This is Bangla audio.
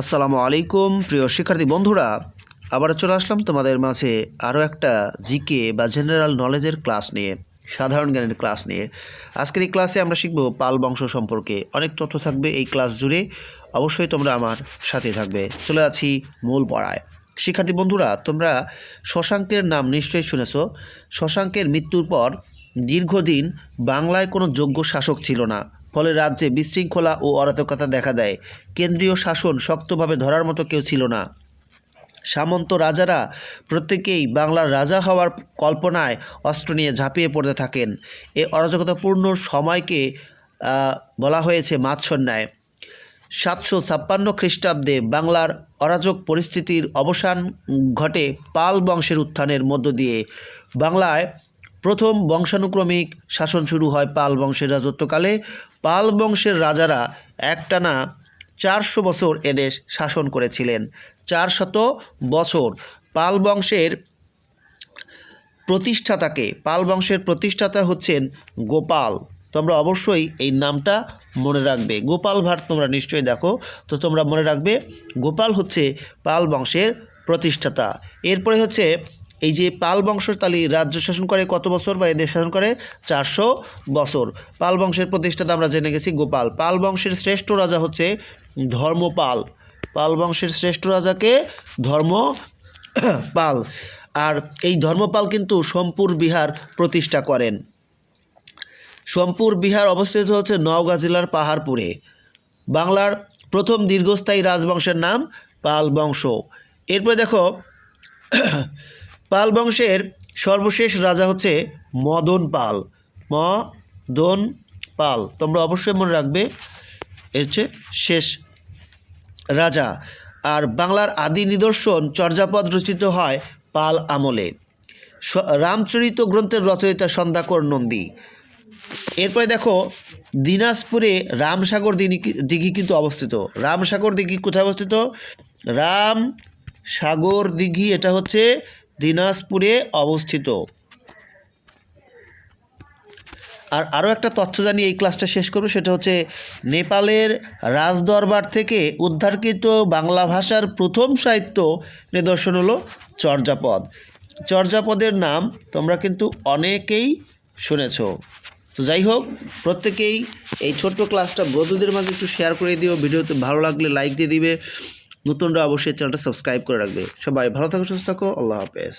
আসসালামু আলাইকুম প্রিয় শিক্ষার্থী বন্ধুরা, আবার চলে আসলাম তোমাদের মাঝে আরও একটা জিকে বা জেনারেল নলেজের ক্লাস নিয়ে, সাধারণ জ্ঞানের ক্লাস নিয়ে। আজকের এই ক্লাসে আমরা শিখব পাল বংশ সম্পর্কে। অনেক তথ্য থাকবে এই ক্লাস জুড়ে, অবশ্যই তোমরা আমার সাথে থাকবে। চলে আছি মূল পড়ায়। শিক্ষার্থী বন্ধুরা, তোমরা শশাঙ্কের নাম নিশ্চয়ই শুনেছ। শশাঙ্কের মৃত্যুর পর দীর্ঘদিন বাংলায় কোনো যোগ্য শাসক ছিল না, ফলে রাজ্যে বিশৃঙ্খলা ও অরাজকতা দেখা দেয়। কেন্দ্রীয় শাসন শক্তভাবে ধরার মতো কেউ ছিল না। সামন্ত রাজারা প্রত্যেকেই বাংলার রাজা হওয়ার কল্পনায় অস্ত্র নিয়ে ঝাঁপিয়ে পড়তে থাকেন। এ অরাজকতাপূর্ণ সময়কে বলা হয়েছে মাৎসন্যায়। 756 খ্রিস্টাব্দে বাংলার অরাজক পরিস্থিতির অবসান ঘটে পাল বংশের উত্থানের মধ্য দিয়ে। বাংলায় প্রথম বংশানুক্রমিক শাসন শুরু হয় পাল বংশের রাজত্বকালে। পাল বংশের রাজারা একটানা 400 বছর এদেশ শাসন করেছিলেন। 400 বছর। পাল বংশের প্রতিষ্ঠাতা হচ্ছেন গোপাল। তোমরা অবশ্যই এই নামটা মনে রাখবে। গোপাল ভাঁড় তোমরা নিশ্চয়ই দেখো, তো তোমরা মনে রাখবে গোপাল হচ্ছে পাল বংশের প্রতিষ্ঠাতা। এরপরে হচ্ছে এই যে পাল বংশতালী রাজ্য শাসন করে কত বছর বা এদেশ শাসন করে 400 বছর। পাল বংশের প্রতিষ্ঠাতা আমরা জেনে গেছি গোপাল। পাল বংশের শ্রেষ্ঠ রাজা হচ্ছে ধর্মপাল। পাল বংশের শ্রেষ্ঠ রাজাকে ধর্মপাল। আর এই ধর্মপাল কিন্তু সোমপুর বিহার প্রতিষ্ঠা করেন। সোমপুর বিহার অবস্থিত হচ্ছে নওগাঁ জেলার পাহাড়পুরে। বাংলার প্রথম দীর্ঘস্থায়ী রাজবংশের নাম পাল বংশ। এরপরে দেখো, পাল বংশের সর্বশেষ রাজা হচ্ছে মদন পাল। তোমরা অবশ্যই মনে রাখবে, এর হচ্ছে শেষ রাজা। আর বাংলার আদি নিদর্শন চর্যাপদ রচিত হয় পাল আমলে। রামচরিত গ্রন্থের রচয়িতা সন্ধ্যাকর নন্দী। এরপরে দেখো, দিনাজপুরে রামসাগর দিঘি কিন্তু অবস্থিত। রামসাগর দিঘি কোথায় অবস্থিত? রামসাগর দিঘি এটা হচ্ছে দিনাজপুরে অবস্থিত। আর আরও একটা তথ্য জানিয়ে এই ক্লাসটা শেষ করব, সেটা হচ্ছে নেপালের রাজদরবার থেকে উদ্ধারকৃত বাংলা ভাষার প্রথম সাহিত্য নিদর্শন হলো চর্যাপদ। চর্যাপদের নাম তোমরা কিন্তু অনেকেই শুনেছ। তো যাই হোক, প্রত্যেকেই এই ছোট্ট ক্লাসটা বন্ধুদের মাঝে একটু শেয়ার করে দিও। ভিডিওতে ভালো লাগলে লাইক দিয়ে দিবে। নতুনরা অবশ্যই চ্যানেলটা সাবস্ক্রাইব করে রাখবে। সবাই ভালো থাকো, সুস্থ থাকো। আল্লাহ হাফেজ।